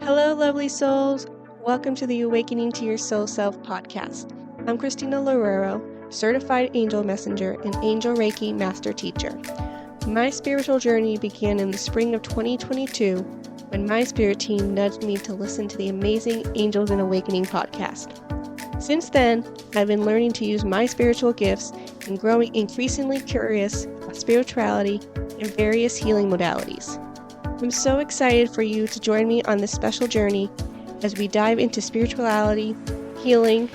Hello, lovely souls. Welcome to the Awakening to Your Soul Self podcast. I'm Christina Loureiro, certified angel messenger and angel Reiki master teacher. My spiritual journey began in the spring of 2022 when my spirit team nudged me to listen to the amazing Angels and Awakening podcast. Since then, I've been learning to use my spiritual gifts and growing increasingly curious about spirituality and various healing modalities. I'm so excited for you to join me on this special journey as we dive into spirituality, healing,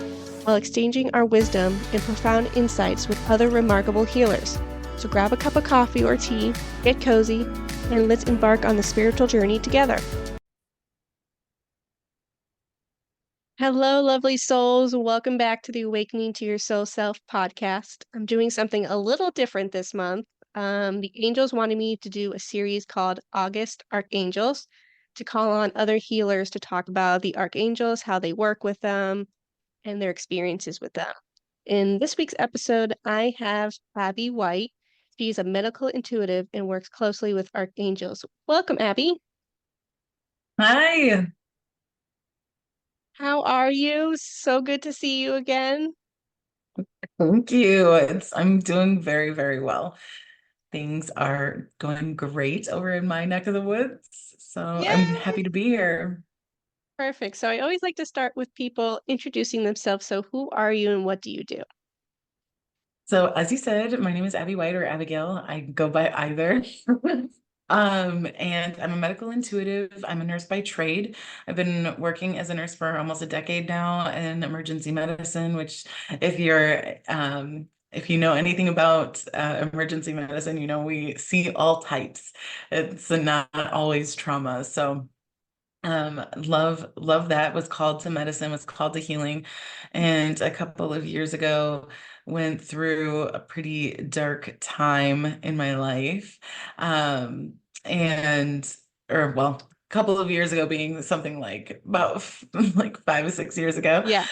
while exchanging our wisdom and profound insights with other remarkable healers. So grab a cup of coffee or tea, get cozy, and let's embark on the spiritual journey together. Hello, lovely souls. Welcome back to the Awakening to Your Soul Self podcast. I'm doing something a little different this month. The angels wanted me to do a series called August Archangels to call on other healers to talk about the archangels, how they work with them, and their experiences with them. In this week's episode, I have Abby White. She's a medical intuitive and works closely with archangels. Welcome, Abby. Hi, How are you? So good to see you again. thank you. I'm doing very, very well. Things are going great over in my neck of the woods. So I'm Yay! happy to be here. Perfect. So I always like to start with people introducing themselves. So who are you and what do you do? So as you said, my name is Abby White or Abigail. I go by either. And I'm a medical intuitive. I'm a nurse by trade. I've been working as a nurse for almost a decade now in emergency medicine, which if you know anything about emergency medicine, you know we see all types. It's not always trauma. So love that. Was called to medicine, was called to healing, and a couple of years ago went through a pretty dark time in my life. And or well, a couple of years ago being something like about like 5 or 6 years ago. Yeah.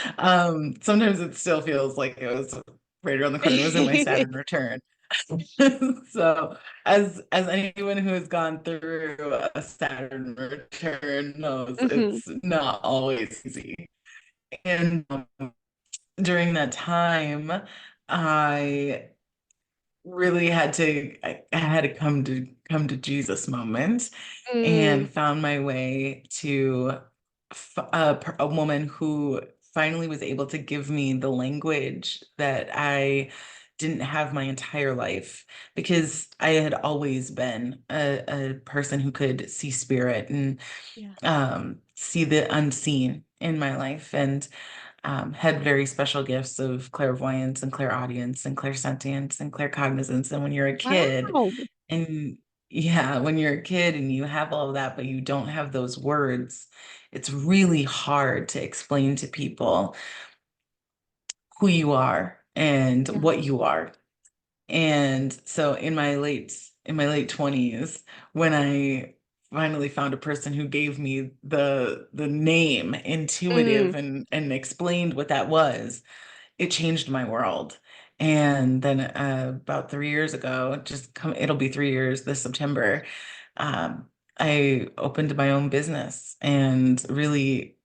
Sometimes it still feels like it was right around the corner. It was in my Saturn return. So as anyone who has gone through a Saturn return knows, hmm it's not always easy. And during that time, I really I had to come to Jesus moment Mm, and found my way to a woman who finally was able to give me the language that I didn't have my entire life, because I had always been a person who could see spirit and yeah. see the unseen in my life, and had very special gifts of clairvoyance and clairaudience and clairsentience and claircognizance. And when you're a kid, Wow. and yeah, when you're a kid and you have all of that, but you don't have those words, it's really hard to explain to people who you are and Yeah. what you are. And so in my late 20s, when I finally found a person who gave me the name Mm, intuitive and explained what that was, it changed my world. And then about 3 years ago, it'll be 3 years this September, I opened my own business and really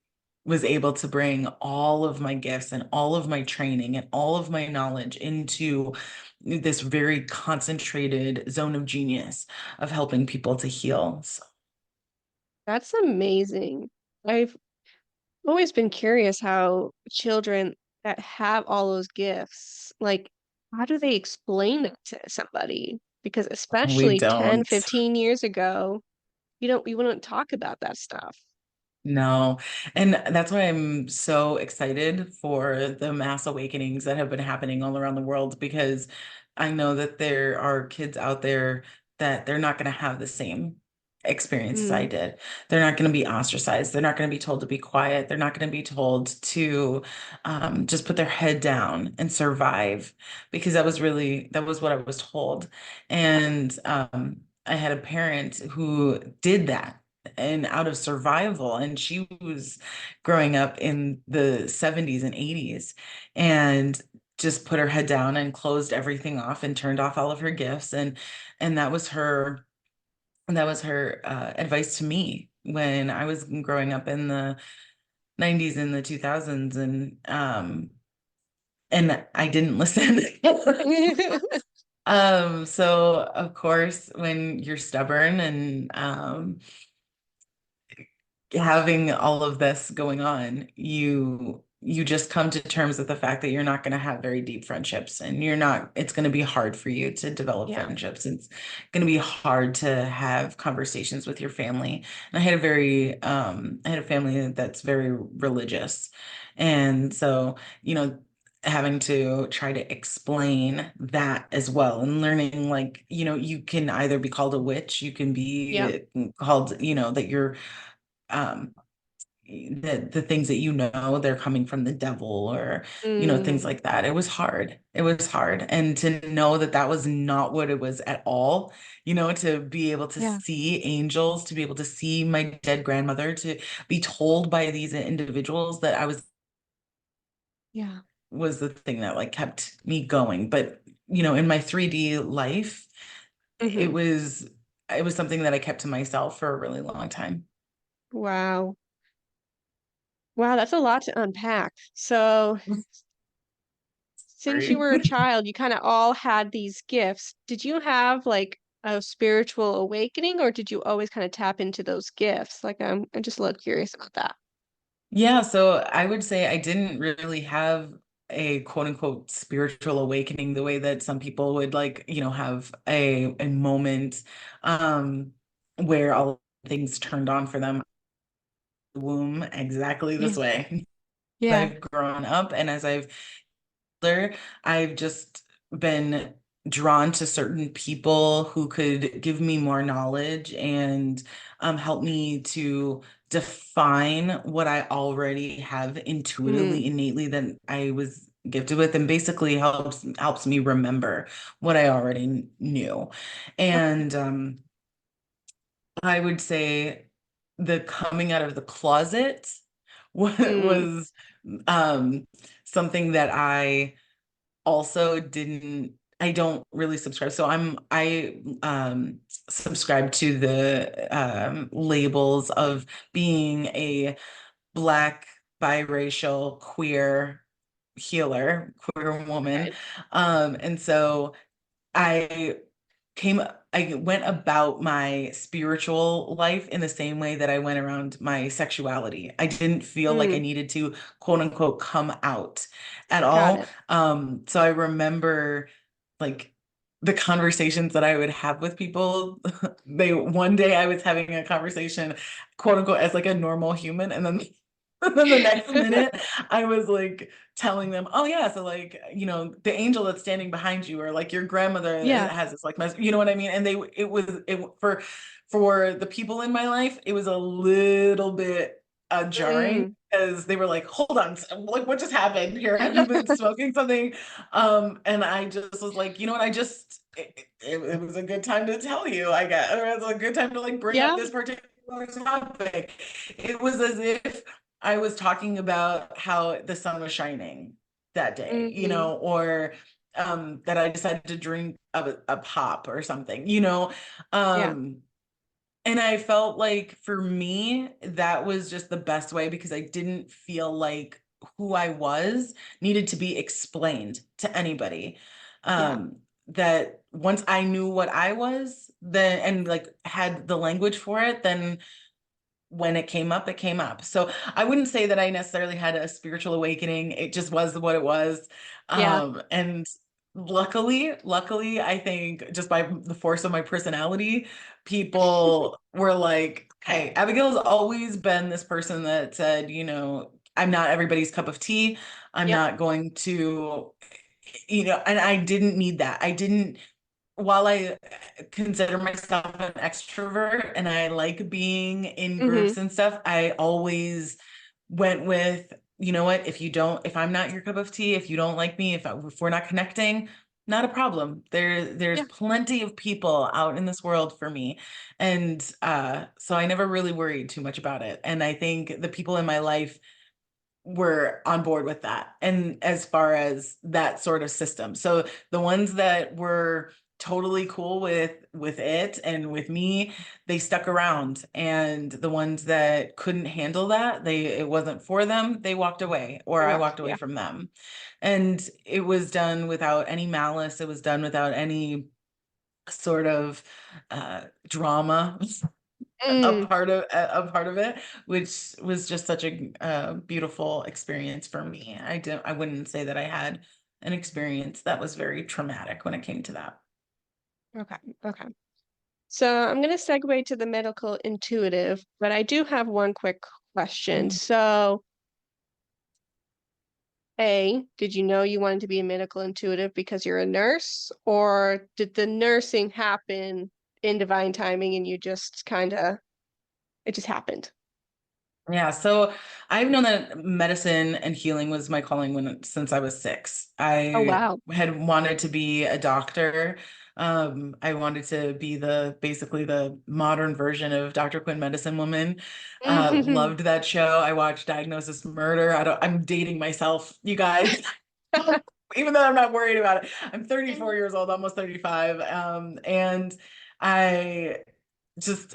was able to bring all of my gifts and all of my training and all of my knowledge into this very concentrated zone of genius of helping people to heal. So that's amazing. I've always been curious how children that have all those gifts, like, how do they explain it to somebody? Because we especially 10, don't. 15 years ago, you wouldn't talk about that stuff. No. And that's why I'm so excited for the mass awakenings that have been happening all around the world, because I know that there are kids out there that they're not going to have the same experiences I Mm, did. They're not going to be yeah. ostracized. They're not going to be told to be quiet. They're not going to be told to just put their head down and survive, because that was what I was told. And I had a parent who did that and out of survival. And she was growing up in the 70s and 80s and just put her head down and closed everything off and turned off all of her gifts. And that was her advice to me. when I was growing up in the 90s and the 2000s, and I didn't listen. So of course, when you're stubborn and having all of this going on, you just come to terms with the fact that you're not going to have very deep friendships, and you're not, it's going to be hard for you to develop Yeah. friendships. It's going to be hard to have conversations with your family. And I had a family that's very religious. And so, having to try to explain that as well, and learning, like, you can either be called a witch, you can Yeah. be called, that you're um the things that they're coming from the devil, or things Mm. like that. It was hard, and to know that that was not what it was at all, to be able to Yeah. see angels, to be able to see my dead grandmother, to be told by these individuals that I Yeah. was the thing that like kept me going. But in my 3D life, Hmm. it was something that I kept to myself for a really long time. Wow. Wow, that's a lot to unpack. So, since you Sorry. were a child, you kind of all had these gifts. Did you have like a spiritual awakening, or did you always kind of tap into those gifts? Like, I'm just a little curious about that. Yeah, so I would say I didn't really have a quote unquote spiritual awakening the way that some people would, like, have a moment where all things turned on for them. Womb exactly Yeah. this way. Yeah. I've grown up, and as I've older, I've just been drawn to certain people who could give me more knowledge and help me to define what I already have Mm. intuitively, innately, that I was gifted with, and basically helps me remember what I already knew. Okay. And I would say the coming out of the closet Mm. was um, something that I don't really subscribe. So I subscribe to the labels of being a Black, biracial, queer healer, queer woman. Okay. And so I came I went about my spiritual life in the same way that I went around my sexuality. I didn't feel like I Mm. needed to quote unquote come out at Got all. it. So I remember, like, the conversations that I would have with people. One day I was having a conversation, quote unquote, as like a normal human, and then and then the next minute I was like telling them, oh yeah, so like, the angel that's standing behind you, or like your grandmother Yeah. has this like you know what I mean? And for the people in my life, it was a little bit jarring, Mm. because they were like, hold on, like, what just happened here? Have you been smoking something? And I just was like, you know what, it was a good time to tell you, I guess, or it was a good time to like bring up Yeah. this particular topic. It was as if I was talking about how the sun was shining that day, Mm. or that I decided to drink a pop or something, Yeah. um, and I felt like for me, that was just the best way, because I didn't feel like who I was needed to be explained to anybody. Yeah. Um, that once I knew what I was, then, and like had the language for it, then when it came up, it came up. So I wouldn't say that I necessarily had a spiritual awakening. It just was what it was. Yeah. And luckily, I think just by the force of my personality, people were like, hey, Abigail's always been this person that said, I'm not everybody's cup of tea. I'm Yep. not going to, and I didn't need that. I didn't While I consider myself an extrovert and I like being in Hmm. groups and stuff, I always went with, you know what, if I'm not your cup of tea, if you don't like me, if we're not connecting, not a problem. There's Yeah. plenty of people out in this world for me. And so I never really worried too much about it. And I think the people in my life were on board with that. And as far as that sort of system. So the ones that were totally cool with it and with me, they stuck around. And the ones that couldn't handle that, it wasn't for them, they walked away, or They I walked. walked away Yeah. from them. And it was done without any malice. It was done without any sort of drama Mm, a part of it, which was just such a beautiful experience for me. I wouldn't say that I had an experience that was very traumatic when it came to that. okay. Okay. So I'm going to segue to the medical intuitive, but I do have one quick question. Mhm. So, A, did you know you wanted to be a medical intuitive because you're a nurse, or did the nursing happen in divine timing and you just kind of, it just happened? Yeah, so I've known that medicine and healing was my calling since I was 6. Oh, I wow. had wanted to be a doctor. I wanted to be basically the modern version of Dr. Quinn Medicine Woman. Loved that show. I watched Diagnosis Murder. I'm dating myself, you guys. Even though I'm not worried about it. I'm 34 years old, almost 35. And I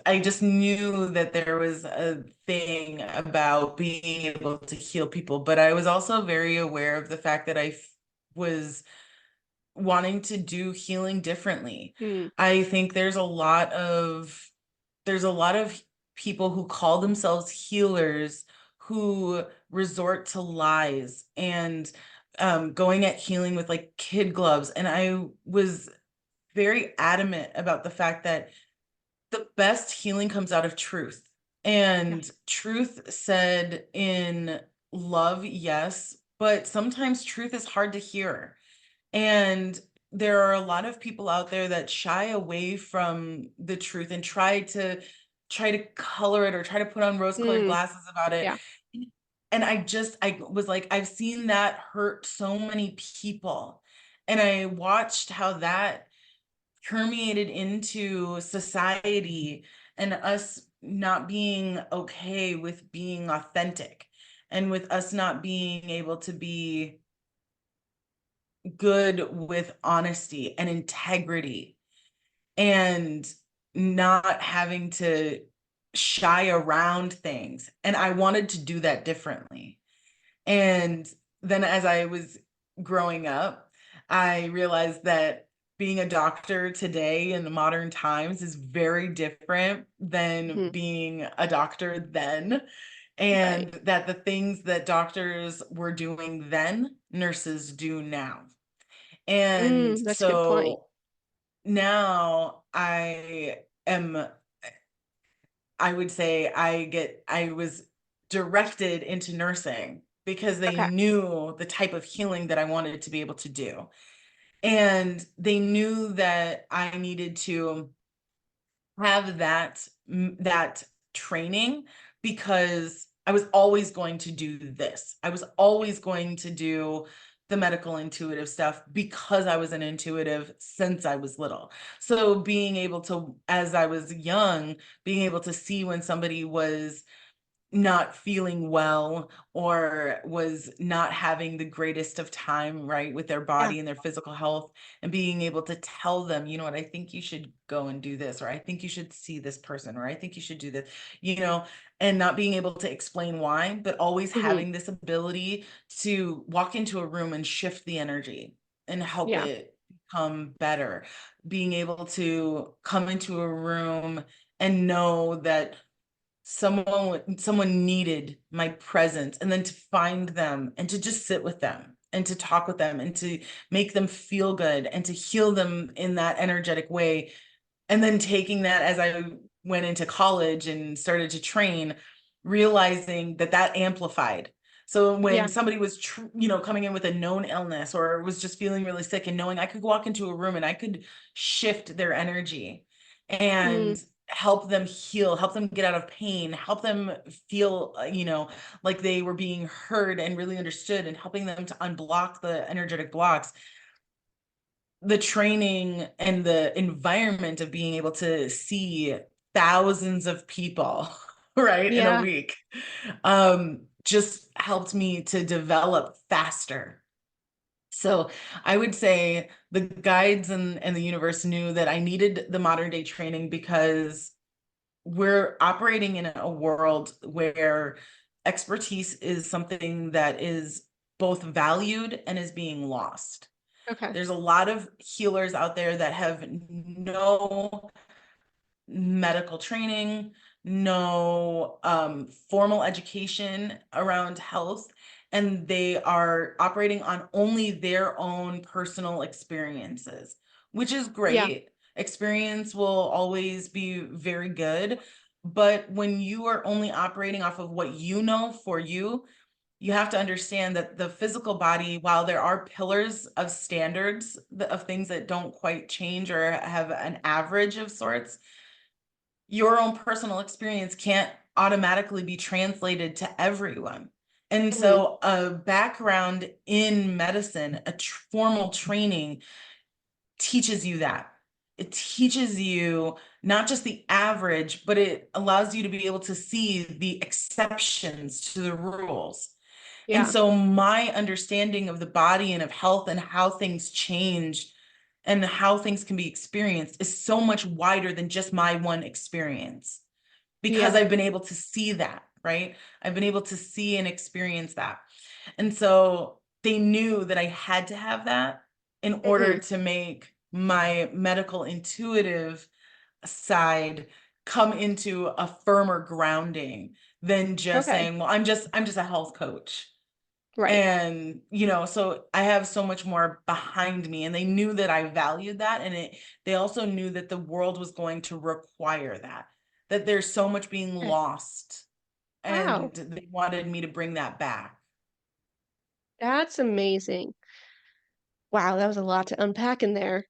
I just knew that there was a thing about being able to heal people, but I was also very aware of the fact that was wanting to do healing differently. Hmm. I think there's a lot of people who call themselves healers who resort to lies and going at healing with like kid gloves. And I was very adamant about the fact that the best healing comes out of truth. Yeah. And truth said in love, yes, but sometimes truth is hard to hear. And there are a lot of people out there that shy away from the truth and try to color it or try to put on rose-colored Hmm. glasses about it. Yeah. And I was like, I've seen that hurt so many people. And I watched how that permeated into society and us not being okay with being authentic and with us not being able to be good with honesty and integrity and not having to shy around things. And I wanted to do that differently. And then as I was growing up, I realized that being a doctor today in the modern times is very different than Hmm. being a doctor then. Right. And that the things that doctors were doing then, nurses do now. And That's a good point. so now I would say I was directed into nursing because they Okay. knew the type of healing that I wanted to be able to do. And they knew that I needed to have that training because I was always going to do this. I was always going to do the medical intuitive stuff because I was an intuitive since I was little. So being able to, as I was young, being able to see when somebody was not feeling well or was not having the greatest of time, right, with their Yeah. body and their physical health, and being able to tell them, you know what, I think you should go and do this, or I think you should see this person, or I think you should do this, and not being able to explain why, but always Hmm. having this ability to walk into a room and shift the energy and help Yeah. it become better. Being able to come into a room and know that someone needed my presence, and then to find them and to just sit with them and to talk with them and to make them feel good and to heal them in that energetic way, and then taking that as I went into college and started to train, realizing that that amplified. So when Yeah. somebody was, coming in with a known illness or was just feeling really sick, and knowing I could walk into a room and I could shift their energy Mm. and help them heal, help them get out of pain, help them feel, like they were being heard and really understood, and helping them to unblock the energetic blocks, the training and the environment of being able to see thousands of people right in a Yeah. week just helped me to develop faster So I would say the guides and the universe knew that I needed the modern day training because we're operating in a world where expertise is something that is both valued and is being lost. Okay. There's a lot of healers out there that have no medical training, no formal education around health, and they are operating on only their own personal experiences, which is Yeah. great. Experience will always be very good, but when you are only operating off of what you know for you, you have to understand that the physical body, while there are pillars of standards of things that don't quite change or have an average of sorts, your own personal experience can't automatically be translated to everyone. And Hmm. so a background in medicine, formal training teaches you that. It teaches you not just the average, but it allows you to be able to see the exceptions to the rules. And Yeah. so my understanding of the body and of health and how things change and how things can be experienced is so much wider than just my one experience because Yeah. I've been able to see that, right? I've been able to see and experience that. And so they knew that I had to have that in order Hmm. to make my medical intuitive side come into a firmer grounding than just Okay. saying, well, I'm just a health coach. Right. And, so I have so much more behind me, and they knew that I valued that. And they also knew that the world was going to require that there's so much being Okay. lost, and Wow. they wanted me to bring that back. That's amazing. Wow, that was a lot to unpack in there.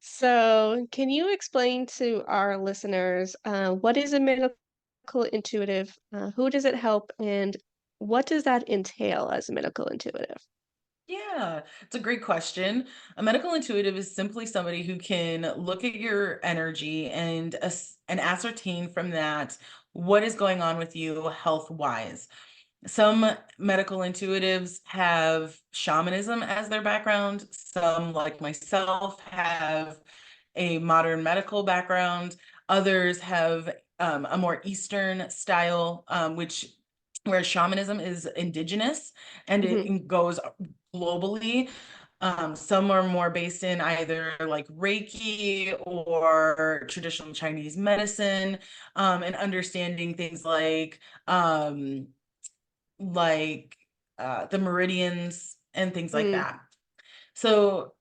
So, can you explain to our listeners what is a medical intuitive? Who does it help, and what does that entail as a medical intuitive? Yeah, it's a great question. A medical intuitive is simply somebody who can look at your energy and ascertain from that what is going on with you health wise. Some medical intuitives have shamanism as their background. Some, like myself, have a modern medical background. Others have a more Eastern style, which where shamanism is indigenous and Hmm. it goes globally. Some are more based in either like Reiki or traditional Chinese medicine, and understanding things um, like the meridians and things like Mm. that. So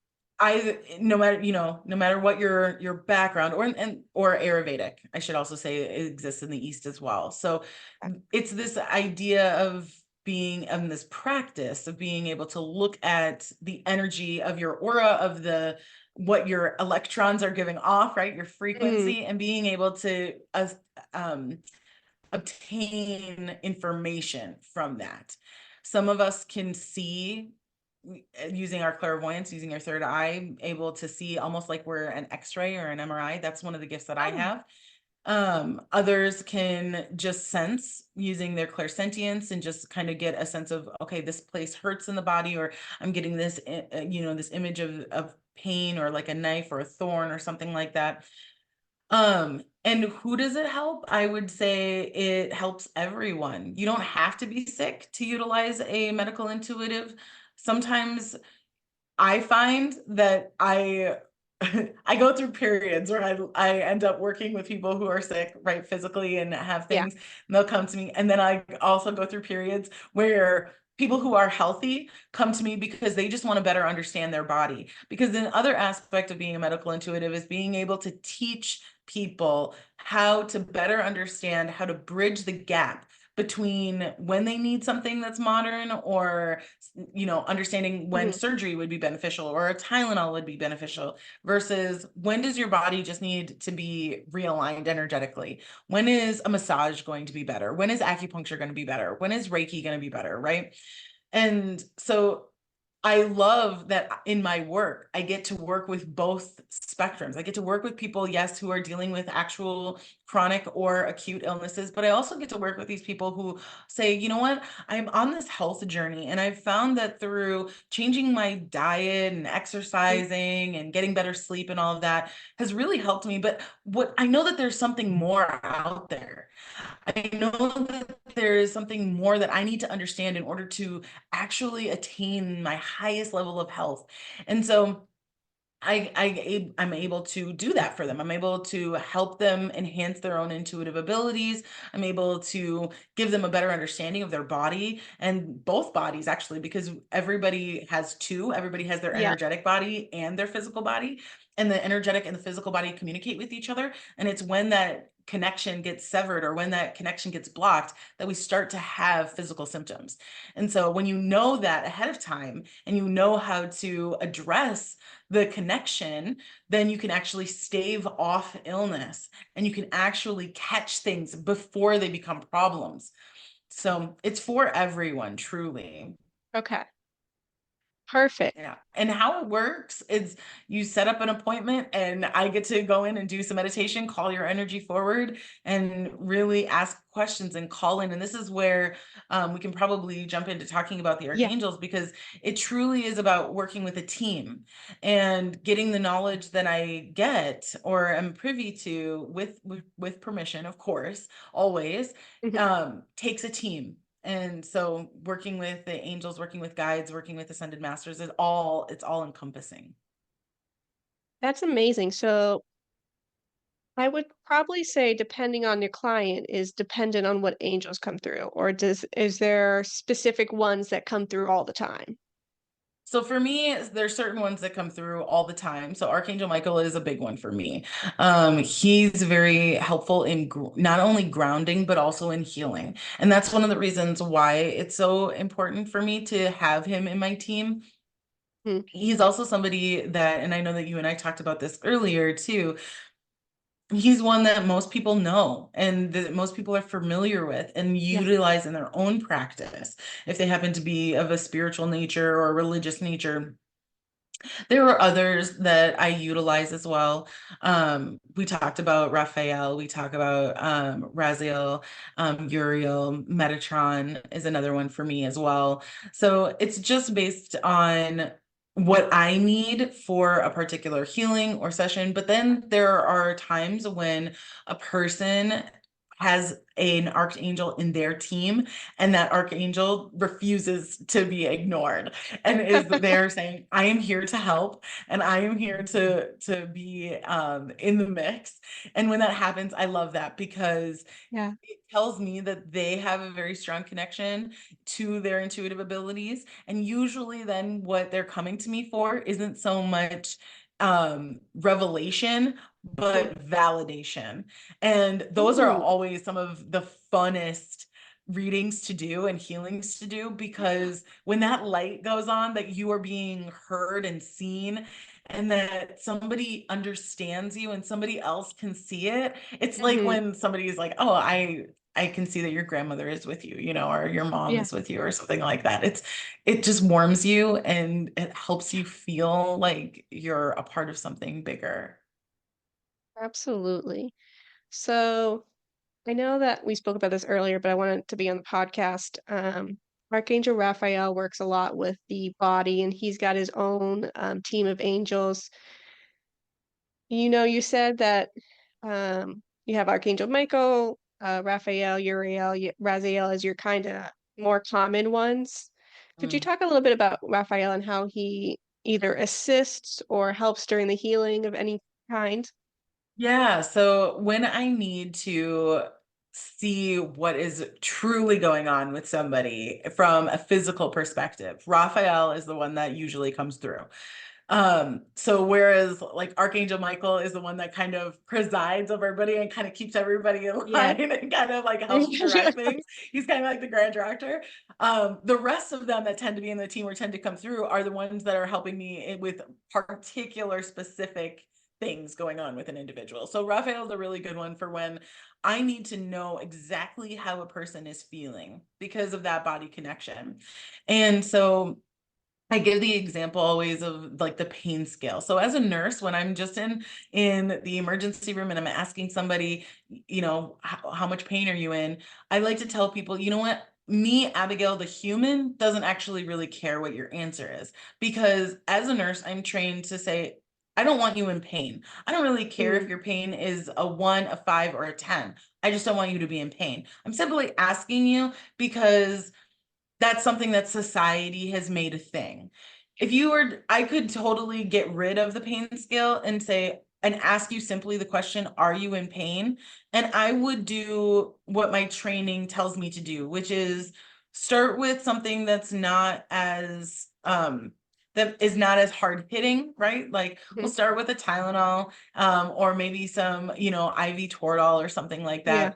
no matter, no matter what your background or Ayurvedic, I should also say it exists in the East as well. So it's this idea of being in this practice of being able to look at the energy of your aura of what your electrons are giving off, right? Your Mm. frequency, and being able to um, obtain information from that. Some of us can see using our clairvoyance, using our third eye, able to see almost like we're an X-ray or an MRI. That's one of the gifts that I Oh. have. Others can just sense using their clairsentience and just kind of get a sense of, okay, this place hurts in the body, or I'm getting this, this image of pain or like a knife or a thorn or something like that. And who does it help? I would say it helps everyone. You don't have to be sick to utilize a medical intuitive. Sometimes I find that I go through periods where I end up working with people who are sick, right, physically and have Yeah. things, and they'll come to me. And then I also go through periods where people who are healthy come to me because they just want to better understand their body. Because the other aspect of being a medical intuitive is being able to teach people how to better understand how to bridge the gap between when they need something that's modern, or understanding when Hmm. surgery would be beneficial or a Tylenol would be beneficial, versus when does your body just need to be realigned energetically? When is a massage going to be better? When is acupuncture going to be better? When is Reiki going to be better, right? And so I love that in my work, I get to work with both spectrums. I get to work with people, yes, who are dealing with actual chronic or acute illnesses, but I also get to work with these people who say, you know what, I'm on this health journey, and I've found that through changing my diet and Mhm. exercising and getting better sleep and all of that has really helped me. But what I know that there's something more out there. I know that there is something more that I need to understand in order to actually attain my highest level of health. And so I'm able to do that for them. I'm able to help them enhance their own intuitive abilities. I'm able to give them a better understanding of their body, and both bodies actually, because everybody has two. Everybody has their Yeah. energetic body and their physical body, and the energetic and the physical body communicate with each other. And it's when that connection gets severed or when that connection gets blocked that we start to have physical symptoms. And so when you know that ahead of time and you know how to address the connection, then you can actually stave off illness and you can actually catch things before they become problems. So it's for everyone, truly. Okay. Perfect. Yeah. And how it works is you set up an appointment and I get to go in and do some meditation, call your energy forward, and really ask questions and call in. And this is where we can probably jump into talking about the Yeah. archangels, because it truly is about working with a team and getting the knowledge that I get or am privy to with permission, of course, always, Mhm. takes a team. And so working with the angels, working with guides, working with ascended masters is all, it's all encompassing. That's amazing. So I would probably say depending on your client is dependent on what angels come through, or is there specific ones that come through all the time? So for me, there's certain ones that come through all the time. So Archangel Michael is a big one for me. He's very helpful in not only grounding, but also in healing. And that's one of the reasons why it's so important for me to have him in my team. Mm. He's also somebody that, and I know that you and I talked about this earlier too, he's one that most people know and that most people are familiar with and Yeah. utilize in their own practice if they happen to be of a spiritual nature or religious nature. There are others that I utilize as well. We talked about Raphael, we talk about Raziel, Uriel, Metatron is another one for me as well. So it's just based on what I need for a particular healing or session. But then there are times when a person has an archangel in their team and that archangel refuses to be ignored and is there saying, I am here to help and I am here to be in the mix. And when that happens, I love that because Yeah. it tells me that they have a very strong connection to their intuitive abilities. And usually then what they're coming to me for isn't so much revelation, Mhm. but validation. And those are Ooh. always some of the funnest readings to do and healings to do, Yeah. because when that light goes on that you are being heard and seen and that somebody understands you and somebody else can see it, it's like Hmm. when somebody is like, oh, I can see that your grandmother is with you, you know, or your mom Yeah. is with you or something like that. It just warms you and it helps you feel like you're a part of something bigger. Absolutely. So I know that we spoke about this earlier, but I wanted to be on the podcast. Archangel Raphael works a lot with the body, and he's got his own team of angels. You said that you have Archangel Michael, Raphael, Uriel, Raziel as your kind of more common ones. Could you Mm. talk a little bit about Raphael and how he either assists or helps during the healing of any kind? Yeah, so when I need to see what is truly going on with somebody from a physical perspective, Raphael is the one that usually comes through. So whereas like Archangel Michael is the one that kind of presides over everybody and kind of keeps everybody in Yeah. line and kind of like helps direct things. He's kind of like the grand director. The rest of them that tend to be in the team or tend to come through are the ones that are helping me with particular specific things going on with an individual. So Raphael's a really good one for when I need to know exactly how a person is feeling because of that body connection. And so I give the example always of like the pain scale. So as a nurse, when I'm just in the emergency room and I'm asking somebody, how much pain are you in? I like to tell people, you know what? Me, Abigail, the human, doesn't actually really care what your answer is, because as a nurse, I'm trained to say, I don't want you in pain. I don't really care if Mm, your pain is a 1, a 5, or a 10. I just don't want you to be in pain. I'm simply asking you because that's something that society has made a thing. If you were, I could totally get rid of the pain scale and say, and ask you simply the question, are you in pain? And I would do what my training tells me to do, which is start with something that's not as, that is not as hard hitting, right? Like we'll mhm. start with a Tylenol, or maybe some, IV Toradol or something like Yeah.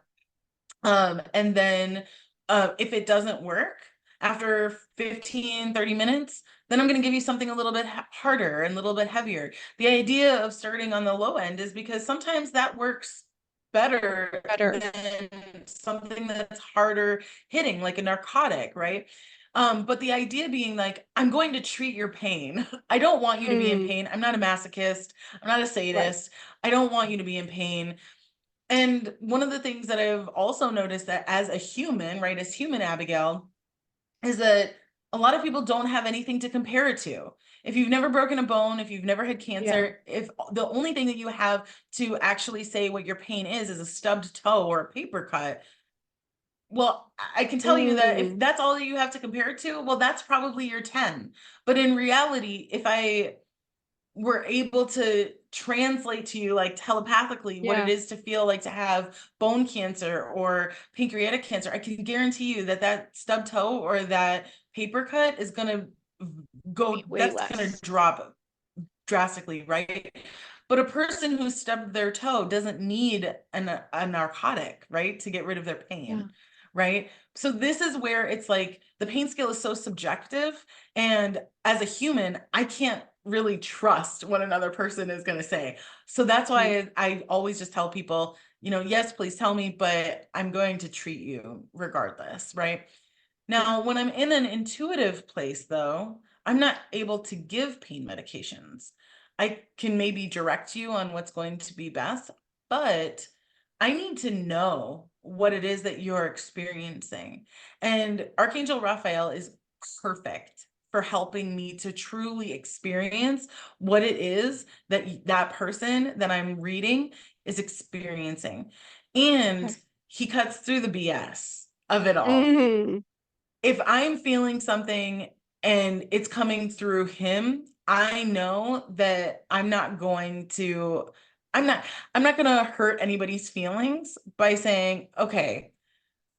that. And then if it doesn't work after 15, 30 minutes, then I'm going to give you something a little bit harder and a little bit heavier. The idea of starting on the low end is because sometimes that works better Better. than something that's harder hitting, like a narcotic, right? But the idea being like, I'm going to treat your pain. I don't want you to be in Mm, pain. I'm not a masochist. I'm not a right. sadist. I don't want you to be in pain. And one of the things that I've also noticed that as a human, right, as human Abigail, is that a lot of people don't have anything to compare it to. If you've never broken a bone, if you've never had Yeah. cancer, if the only thing that you have to actually say what your pain is a stubbed toe or a paper cut, well, I can tell you that if Mm, that's all that you have to compare it to, well, that's probably your 10. But in reality, if I were able to translate to you like telepathically what it yeah. is to feel like to have bone cancer or pancreatic cancer, I can guarantee you that that stub toe or that paper cut is going to Be go, way that's going to less. drop drastically, right? But a person who stubbed their toe doesn't need a narcotic, right, to get rid of their Yeah. pain, right? So this is where it's like the pain scale is so subjective. And as a human, I can't really trust what another person is going to say. So that's Mm, why I always just tell people, yes, please tell me, but I'm going to treat you regardless, right? yeah. Now, when I'm in an intuitive place, though, I'm not able to give pain medications. I can maybe direct you on what's going to be best, but I need to know what it is that you're experiencing. And Archangel Raphael is perfect for helping me to truly experience what it is that that person that I'm reading is experiencing. And Okay. he cuts through the BS of it all. Mm, If I'm feeling something and it's coming through him, I know that I'm not I'm not going to hurt anybody's feelings by saying, "Okay,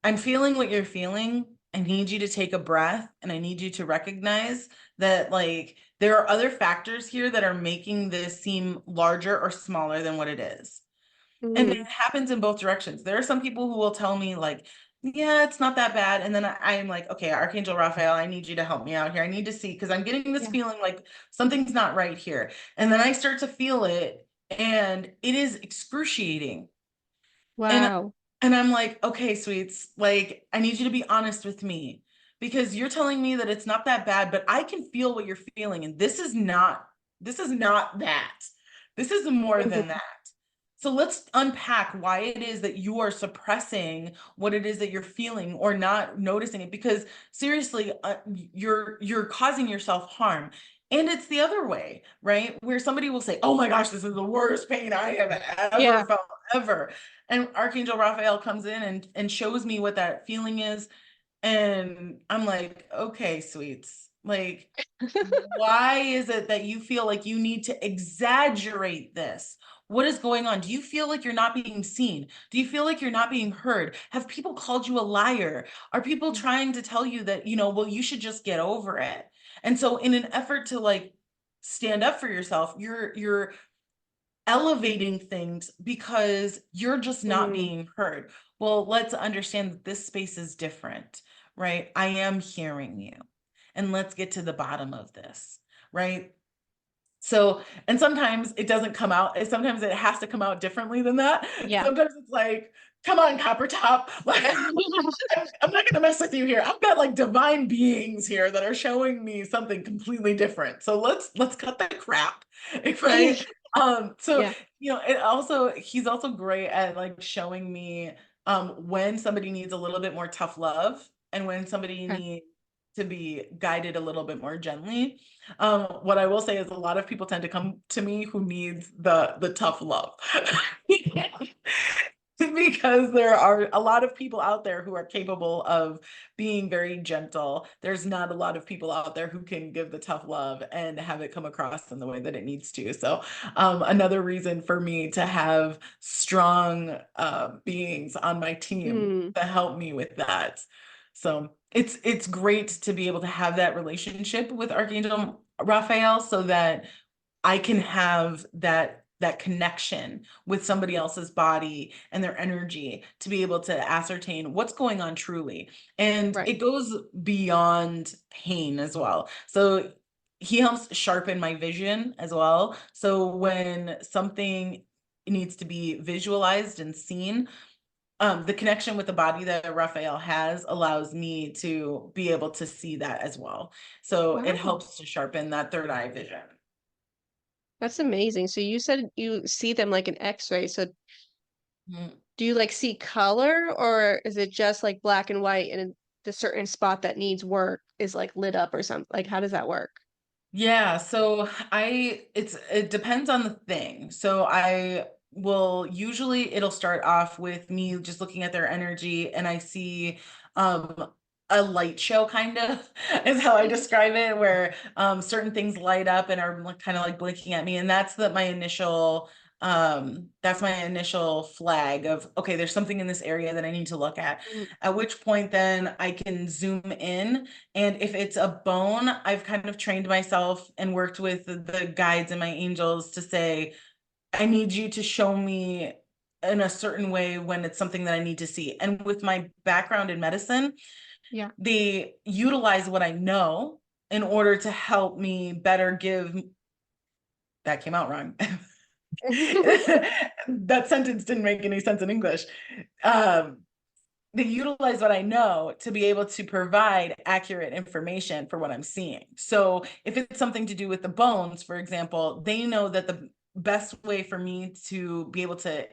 I'm feeling what you're feeling. I need you to take a breath and I need you to recognize that like there are other factors here that are making this seem larger or smaller than what it is." And it mm, happens in both directions. There are some people who will tell me like, yeah, it's not that bad. And then I'm like, okay, Archangel Raphael, I need you to help me out here. I need to see, because I'm getting this yeah. feeling like something's not right here. And then I start to feel it and it is excruciating. And Wow. and I'm like, okay, sweets, like I need you to be honest with me because you're telling me that it's not that bad, but I can feel what you're feeling. And this is not that. This is more than Mhm. that. So let's unpack why it is that you are suppressing what it is that you're feeling or not noticing it, because seriously, you're causing yourself harm. And it's the other way, right? Where somebody will say, "Oh my gosh, this is the worst pain I have ever Yeah. felt ever." And Archangel Raphael comes in and shows me what that feeling is. And I'm like, okay, sweets, like, why is it that you feel like you need to exaggerate this? What is going on? Do you feel like you're not being seen? Do you feel like you're not being heard? Have people called you a liar? Are people Yeah. trying to tell you that, well, you should just get over it? And so in an effort to like stand up for yourself, you're elevating things because you're just not Mm, being heard. Well, let's understand that this space is different, right? I am hearing you. And let's get to the bottom of this, right? So, and sometimes it doesn't come out, sometimes it has to come out differently than that. yeah. Sometimes it's like, come on, Copper Top. Like, I'm not gonna mess with you here. I've got like divine beings here that are showing me something completely different. So let's cut the crap, right? So Yeah. it also he's also great at like showing me when somebody needs a little bit more tough love and when somebody Okay. needs to be guided a little bit more gently. What I will say is a lot of people tend to come to me who needs the tough love. Because there are a lot of people out there who are capable of being very gentle. There's not a lot of people out there who can give the tough love and have it come across in the way that it needs to. So, another reason for me to have strong beings on my team Mm. to help me with that. So it's great to be able to have that relationship with Archangel Raphael so that I can have that connection with somebody else's body and their energy to be able to ascertain what's going on truly. And Right. it goes beyond pain as well. So he helps sharpen my vision as well. So when something needs to be visualized and seen, the connection with the body that Raphael has allows me to be able to see that as well. So it Wow. helps to sharpen that third eye vision. That's amazing. So you said you see them like an X-ray. So Mm. do you like see color or is it just like black and white and the certain spot that needs work is like lit up or something? Like how does that work? Yeah, so it depends on the thing. So I will usually it'll start off with me just looking at their energy and I see um a light show kind of is how I describe it where certain things light up and are like, kind of like blinking at me and that's my initial flag of okay, there's something in this area that I need to look Mhm. at which point then I can zoom in and if it's a bone, I've kind of trained myself and worked with the guides and my angels to say, I need you to show me in a certain way when it's something that I need to see. And with my background in medicine, Yeah. they utilize what I know in order to help me better give. That came out wrong. That sentence didn't make any sense in English. Um, they utilize what I know to be able to provide accurate information for what I'm seeing. So if it's something to do with the bones, for example, they know that the best way for me to be able to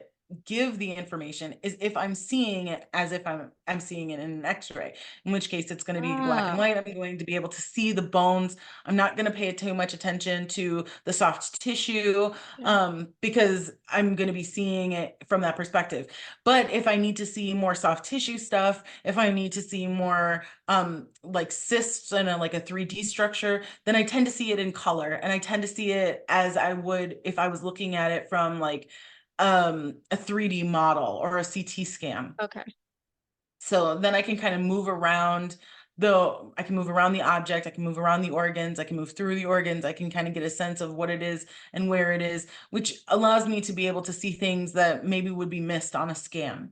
give the information is if I'm seeing it as if I'm seeing it in an x-ray, in which case it's going to be black and Ah, white. I'm going to be able to see the bones. I'm not going to pay too much attention to the soft tissue yeah. because I'm going to be seeing it from that perspective. But if I need to see more soft tissue stuff, if I need to see more like cysts and like a 3D structure, then I tend to see it in color and I tend to see it as I would if I was looking at it from like a 3D model or a CT scan. Okay. So then I can kind of move around I can move around the object, I can move around the organs, I can move through the organs, I can kind of get a sense of what it is and where it is, which allows me to be able to see things that maybe would be missed on a scan.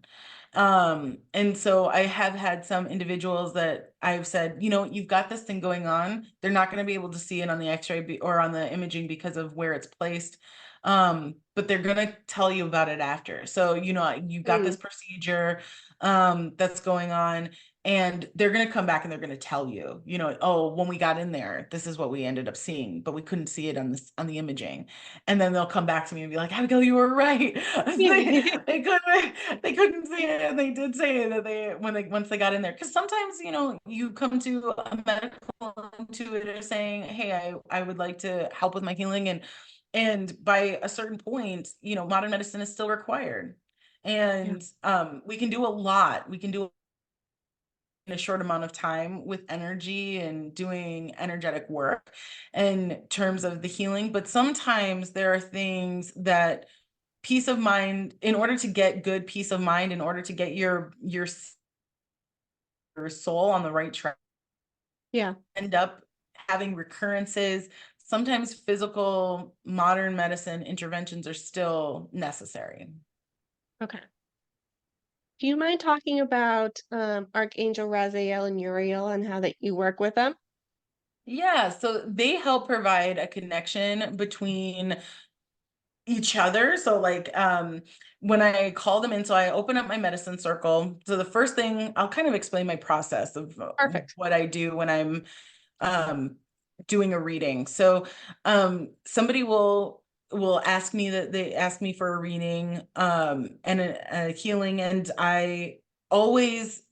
And so I have had some individuals that I've said, you've got this thing going on. They're not going to be able to see it on the x-ray or on the imaging because of where it's placed. But they're going to tell you about it after. So, you've got Mm. this procedure that's going on and they're going to come back and they're going to tell you, oh, when we got in there, this is what we ended up seeing, but we couldn't see it on the imaging. And then they'll come back to me and be like, Abigail, you were right. They couldn't see it. And they did say that once they got in there, because sometimes, you come to a medical intuitor saying, hey, I would like to help with my healing. And by a certain point, modern medicine is still required. Yeah. And we can do a lot. We can do in a short amount of time with energy and doing energetic work in terms of the healing. But sometimes there are things that peace of mind, in order to get good peace of mind, in order to get your soul on the right track, Yeah. end up having recurrences. Sometimes physical modern medicine interventions are still necessary. Okay. Do you mind talking about Archangel Raziel and Uriel and how that you work with them? Yeah, so they help provide a connection between each other. So like when I call them in, so I open up my medicine circle. So the first thing, I'll kind of explain my process of Perfect. what I do when I'm um doing a reading. So somebody will ask me that they ask me for a reading and a healing, and they always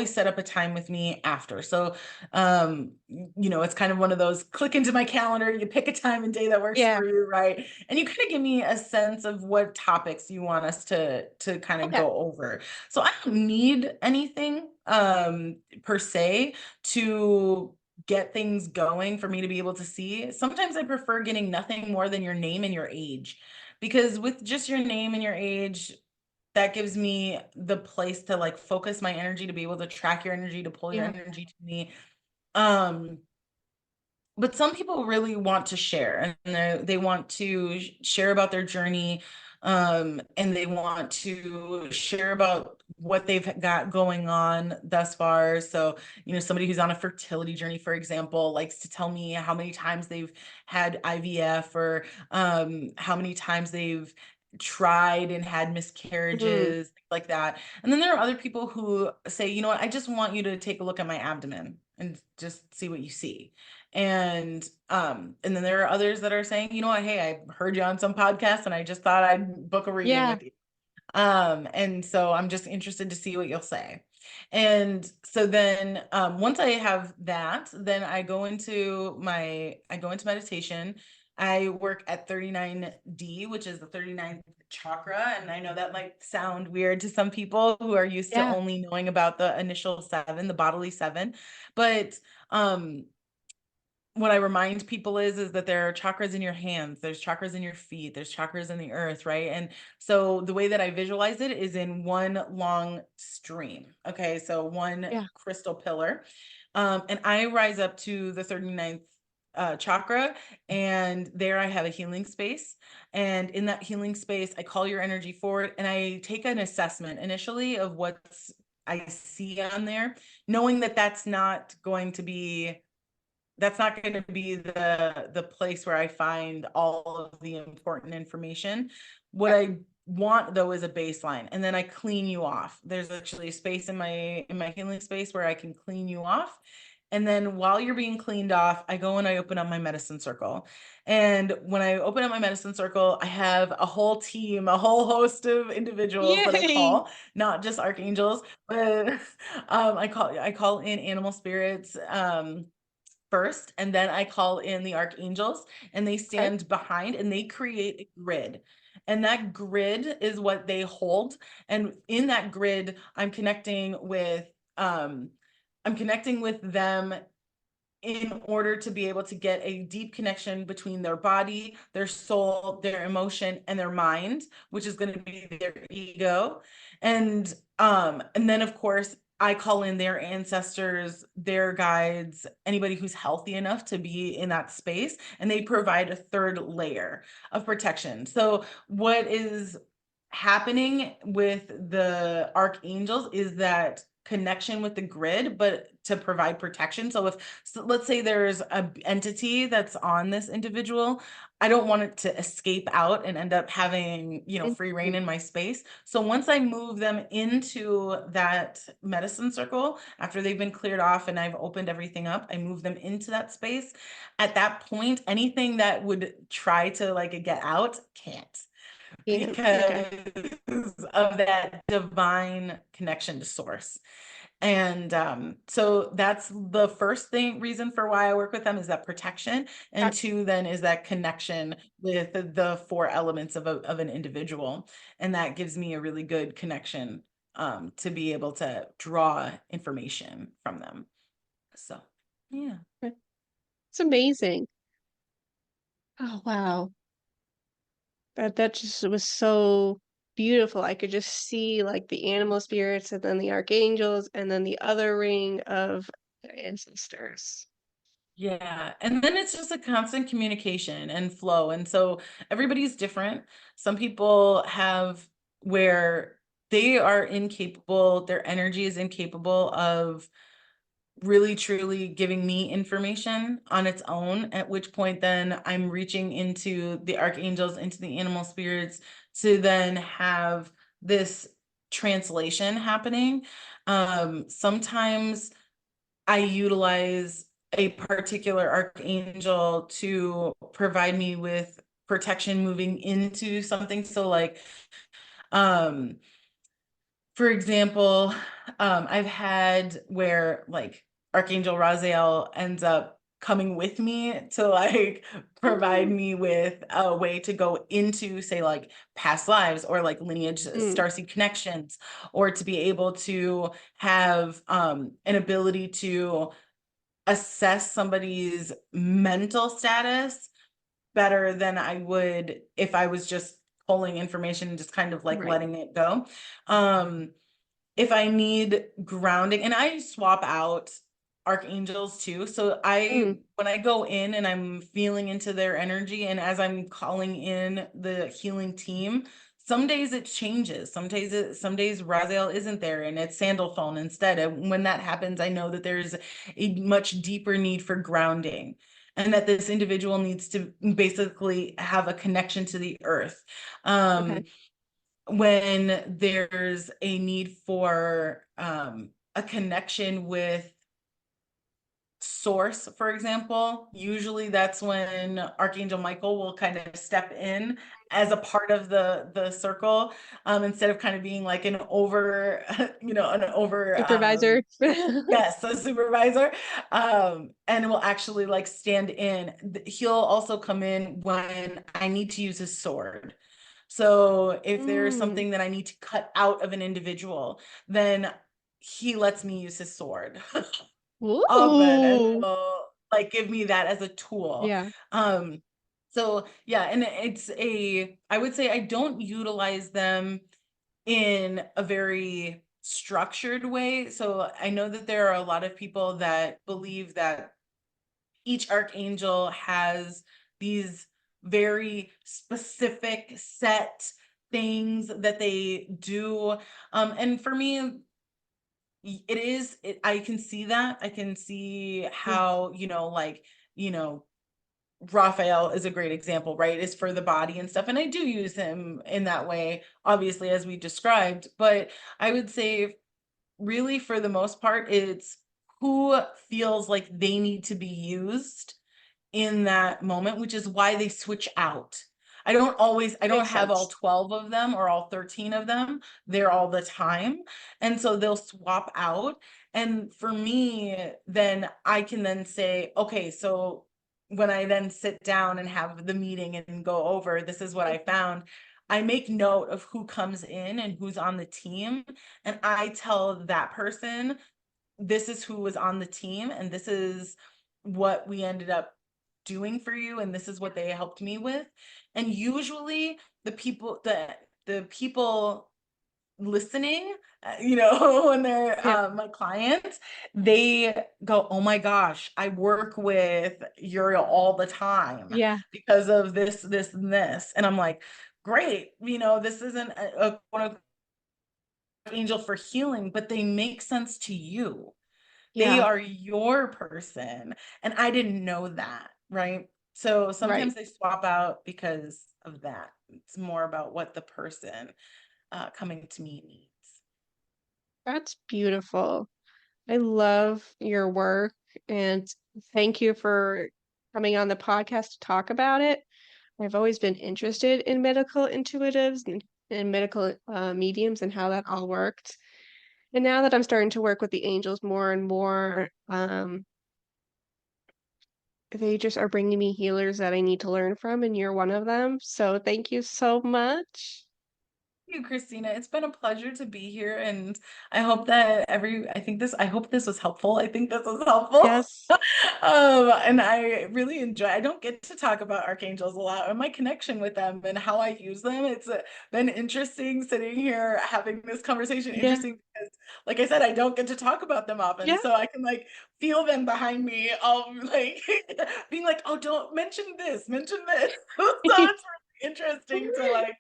set up a time with me after. So it's kind of one of those click into my calendar, you pick a time and day that works Yeah. for you, right? And you kind of give me a sense of what topics you want us to kind of Okay. go over. So I don't need anything per se to get things going for me to be able to see. Sometimes I prefer getting nothing more than your name and your age, because with just your name and your age, that gives me the place to like focus my energy, to be able to track your energy, to pull your Yeah. energy to me. Um, but some people really want to share, and they want to share about their journey, and they want to share about what they've got going on thus far. So somebody who's on a fertility journey, for example, likes to tell me how many times they've had IVF, or how many times they've tried and had Mhm. miscarriages, things like that. And then there are other people who say, you know what, I just want you to take a look at my abdomen and just see what you see. And then there are others that are saying, you know what, hey, I heard you on some podcast and I just thought I'd book a reading Yeah. with you. And so I'm just interested to see what you'll say. And so then once I have that, then I go into meditation. I work at 39D, which is the 39th chakra. And I know that might sound weird to some people who are used to Yeah. only knowing about the initial seven, the bodily seven. But um what I remind people is that there are chakras in your hands, there's chakras in your feet, there's chakras in the earth, right? And so the way that I visualize it is in one long stream. Okay, so one Yeah. crystal pillar. And I rise up to the 39th chakra, and there I have a healing space. And in that healing space, I call your energy forward and I take an assessment initially of what's I see on there, knowing that that's not going to be the place where I find all of the important information. What Okay. I want though is a baseline, and then I clean you off. There's actually a space in my healing space where I can clean you off. And then while you're being cleaned off, I go and I open up my medicine circle. And when I open up my medicine circle, I have a whole team, a whole host of individuals that I Yay. call, not just archangels, but I call in animal spirits. First, and then I call in the archangels, and they Okay. stand behind and they create a grid. And that grid is what they hold. And in that grid, I'm connecting with them in order to be able to get a deep connection between their body, their soul, their emotion, and their mind, which is going to be their ego. And then of course I call in their ancestors, their guides, anybody who's healthy enough to be in that space, and they provide a third layer of protection. So what is happening with the archangels is that connection with the grid, but to provide protection. So let's say there's a entity that's on this individual, I don't want it to escape out and end up having, free reign Interesting. in my space. So once I move them into that medicine circle, after they've been cleared off and I've opened everything up, I move them into that space. At that point, anything that would try to like get out can't, Yeah. Okay. because of that divine connection to source. And so that's the first reason for why I work with them, is that protection. And Okay. two, then, is that connection with the four elements of an individual. And that gives me a really good connection to be able to draw information from them. So, yeah. It's amazing. Oh wow. That just was so beautiful. I could just see like the animal spirits and then the archangels and then the other ring of the ancestors. Yeah. And then it's just a constant communication and flow. And so everybody's different. Some people have where they are incapable, their energy is incapable of really truly giving me information on its own, at which point then I'm reaching into the archangels, into the animal spirits to then have this translation happening. Sometimes I utilize a particular archangel to provide me with protection moving into something. So like, um, for example, I've had where like Archangel Raziel ends up coming with me to like provide Oh. me with a way to go into, say, like past lives or like lineage Mm, starseed connections, or to be able to have an ability to assess somebody's mental status better than I would if I was just pulling information and just kind of like right. letting it go. Um, if I need grounding, and I swap out archangels too. So Mm, when I go in and I'm feeling into their energy, and as I'm calling in the healing team, some days it changes. Some days Raziel isn't there and it's Sandalphone instead. And when that happens, I know that there's a much deeper need for grounding. And that this individual needs to basically have a connection to the earth. okay. Um, when there's a need for a connection with source, for example, usually that's when Archangel Michael will kind of step in as a part of the circle, instead of kind of being like an over, an over Supervisor. yes, a supervisor, and will actually like stand in. He'll also come in when I need to use his sword. So if there's Mm, something that I need to cut out of an individual, then he lets me use his sword often, and ooh. will like give me that as a tool. Yeah. Um, so yeah, and I would say I don't utilize them in a very structured way. So I know that there are a lot of people that believe that each archangel has these very specific set things that they do. And for me, I can see that. I can see Yeah. how, like, you know, Raphael is a great example, right? Is for the body and stuff. And I do use him in that way, obviously, as we described. But I would say, really, for the most part, it's who feels like they need to be used in that moment, which is why they switch out. I don't Makes have all sense. 12 of them or all 13 of them there all the time. And so they'll swap out. And for me, then I can then say, okay, so when I then sit down and have the meeting and go over, this is what I found. I make note of who comes in and who's on the team. And I tell that person, this is who was on the team and this is what we ended up doing for you and this is what they helped me with. And usually the people listening, when they're Yeah. my clients, they go, oh my gosh, I work with Uriel all the time Yeah. because of this and this. And I'm like, great, this isn't a quote unquote angel for healing, but they make sense to you. They Yeah. are your person. And I didn't know that, right? So Right. sometimes they swap out because of that. It's more about what the person coming to me needs. That's beautiful. I love your work and thank you for coming on the podcast to talk about it. I've always been interested in medical intuitives and medical mediums and how that all worked. And now that I'm starting to work with the angels more and more, they just are bringing me healers that I need to learn from, and you're one of them. So thank you so much. You, Christina. It's been a pleasure to be here, and I hope this was helpful. I think this was helpful. Yes. And I really enjoy. I don't get to talk about archangels a lot and my connection with them and how I use them. It's been interesting sitting here having this conversation. Yeah. Interesting because, like I said, I don't get to talk about them often, Yeah. so I can like feel them behind me, all like being like, "Oh, don't mention this, mention this." So it's really interesting to like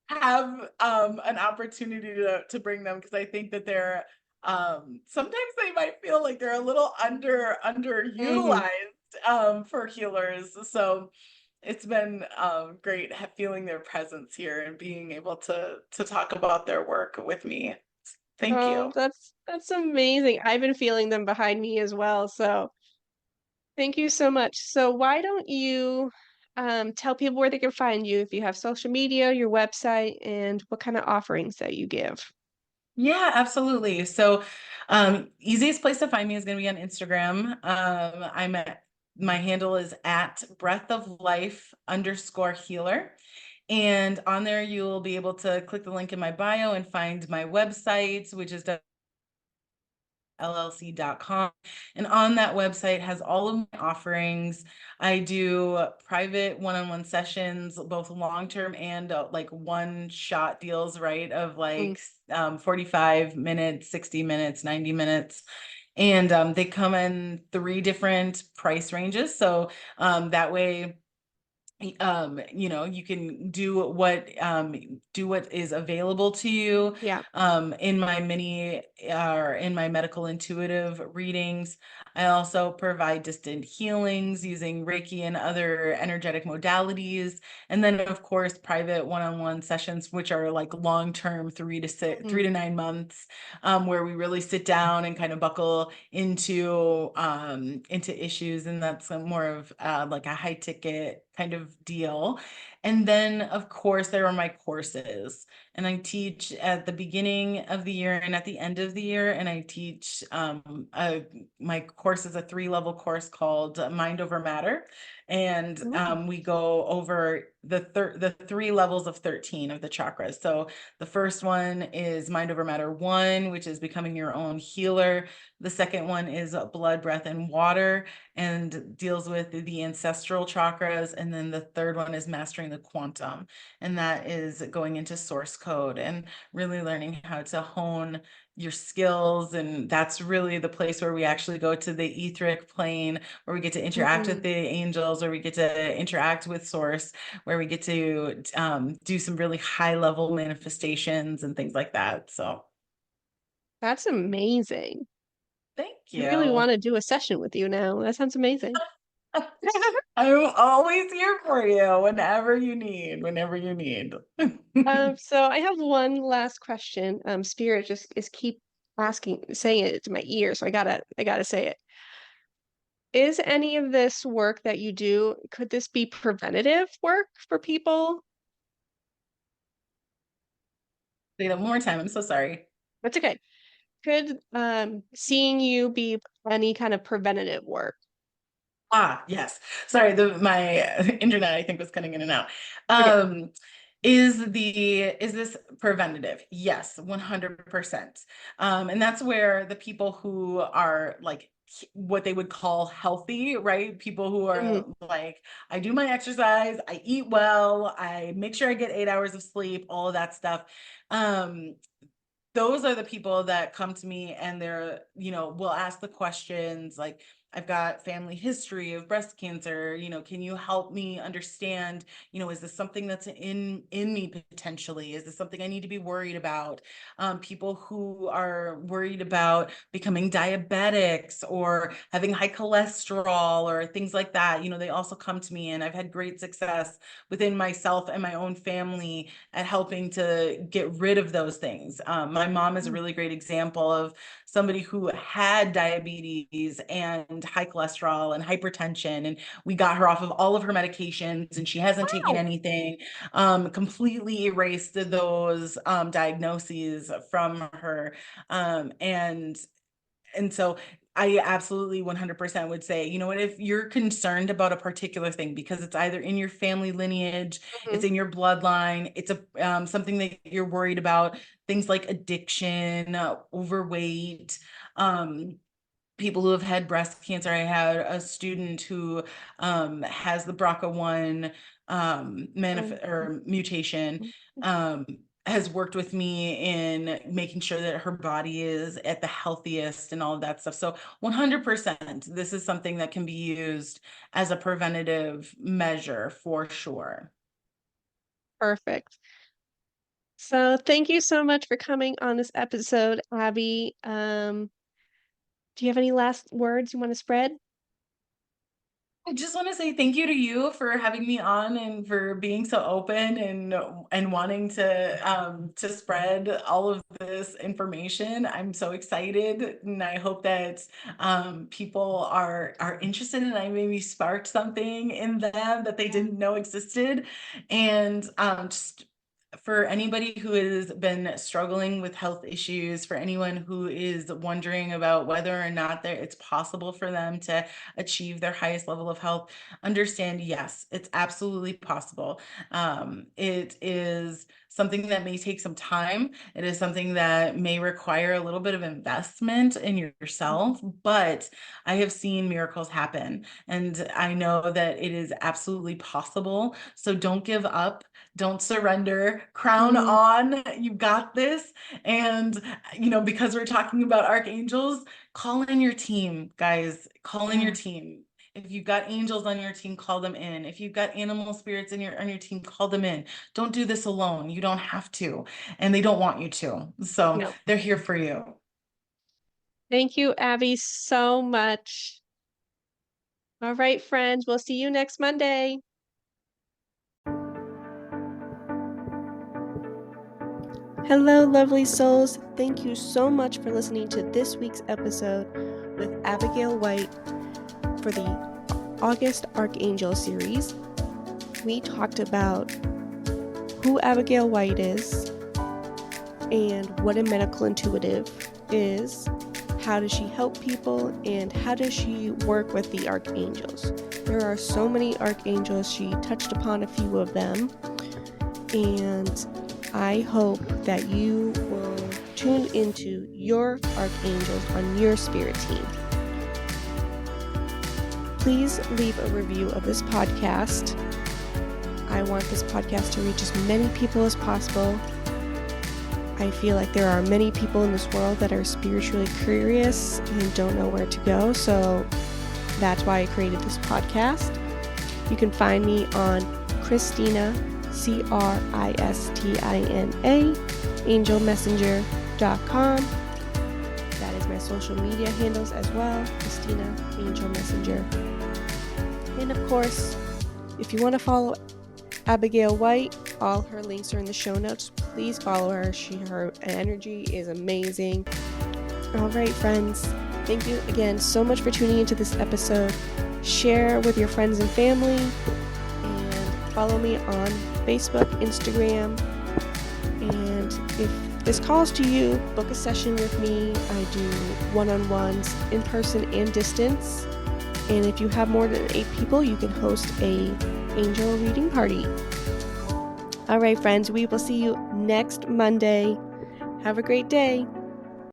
have an opportunity to bring them because I think that they're Sometimes they might feel like they're a little Mm-hmm. underutilized for healers. So it's been great feeling their presence here and being able to talk about their work with me. Thank Oh, you. that's amazing. I've been feeling them behind me as well. So thank you so much. So why don't you tell people where they can find you if you have social media, your website, and what kind of offerings that you give? Yeah, absolutely. So, easiest place to find me is going to be on Instagram. My handle is at breath of life underscore healer. And on there, you'll be able to click the link in my bio and find my website, which is llc.com. And on that website has all of my offerings. I do private one-on-one sessions, both long-term and like one-shot deals, right? Of Mm, like 45 minutes, 60 minutes, 90 minutes. And they come in three different price ranges. So that way you can do what is available to you. yeah. In my mini or in my medical intuitive readings, I also provide distant healings using Reiki and other energetic modalities, and then of course private one-on-one sessions, which are like long-term, 3 to 9 months, where we really sit down and kind of buckle into issues, and that's more of like a high ticket kind of deal. And then of course there are my courses, and I teach at the beginning of the year and at the end of the year, and I teach my course is a 3-level course called Mind Over Matter, and Ooh. we go over the 3 levels of 13 of the chakras. So the first one is Mind Over Matter 1, which is becoming your own healer. The second one is blood, breath, and water, and deals with the ancestral chakras. And then the third one is mastering the quantum, and that is going into source code and really learning how to hone your skills. And that's really the place where we actually go to the etheric plane, where we get to interact with Mm, the angels, or we get to interact with source, where we get to do some really high level manifestations and things like that. So that's amazing. thank I really you. want to do a session with you now. That sounds amazing. I'm always here for you whenever you need. So I have one last question. Spirit just is keep saying it to my ear, so I gotta say it. Is any of this work that you do, could this be preventative work for people? Say that one more time. I'm so sorry. That's okay. Could seeing you be any kind of preventative work? Ah, yes. Sorry, my internet I think was cutting in and out. Okay. Um, is this preventative? Yes, 100%. And that's where the people who are like what they would call healthy, right? People who Mm, are like, I do my exercise, I eat well, I make sure I get 8 hours of sleep, all of that stuff. Um, those are the people that come to me, and will ask the questions like, I've got family history of breast cancer, can you help me understand, is this something that's in me potentially? Is this something I need to be worried about? People who are worried about becoming diabetics or having high cholesterol or things like that, they also come to me, and I've had great success within myself and my own family at helping to get rid of those things. My mom is a mm. really great example of somebody who had diabetes and high cholesterol and hypertension, and we got her off of all of her medications, and she hasn't taken Wow. anything. Completely erased those diagnoses from her. And so I absolutely 100% would say, you know what, if you're concerned about a particular thing because it's either in your family lineage, Mhm. it's in your bloodline, it's something that you're worried about, things like addiction, overweight, people who have had breast cancer. I had a student who has the BRCA1 Oh, or mutation, um, has worked with me in making sure that her body is at the healthiest and all of that stuff. So 100%, this is something that can be used as a preventative measure for sure. perfect. So thank you so much for coming on this episode, Abby. Do you have any last words you want to spread? I just want to say thank you to you for having me on and for being so open and wanting to spread all of this information. I'm so excited, and I hope that people are interested, and I maybe sparked something in them that they didn't know existed. And just for anybody who has been struggling with health issues, for anyone who is wondering about whether or not it's possible for them to achieve their highest level of health, understand, yes, it's absolutely possible. It is something that may take some time. It is something that may require a little bit of investment in yourself, but I have seen miracles happen, and I know that it is absolutely possible. So don't give up. Don't surrender. Crown on. You got this. And, because we're talking about archangels, call in your team, guys. Call in your team. If you've got angels on your team, call them in. If you've got animal spirits on your team, call them in. Don't do this alone. You don't have to, and they don't want you to. So No. they're here for you. Thank you, Abby, so much. All right, friends, we'll see you next Monday. Hello, lovely souls. Thank you so much for listening to this week's episode with Abigail White for the August Archangel series. We talked about who Abigail White is and what a medical intuitive is, how does she help people, and how does she work with the archangels. There are so many archangels. She touched upon a few of them, and I hope that you will tune into your archangels on your spirit team. Please leave a review of this podcast. I want this podcast to reach as many people as possible. I feel like there are many people in this world that are spiritually curious and don't know where to go, so that's why I created this podcast. You can find me on Christina, Christina, angelmessenger.com. That is my social media handles as well, Christina Angel Messenger. And of course, if you want to follow Abigail White, all her links are in the show notes. Please follow her. Her energy is amazing. All right, friends. Thank you again so much for tuning into this episode. Share with your friends and family, and follow me on Facebook, Instagram. And if this calls to you, book a session with me. I do one-on-ones in person and distance. And if you have more than 8 people, you can host a angel reading party. All right, friends, we will see you next Monday. Have a great day.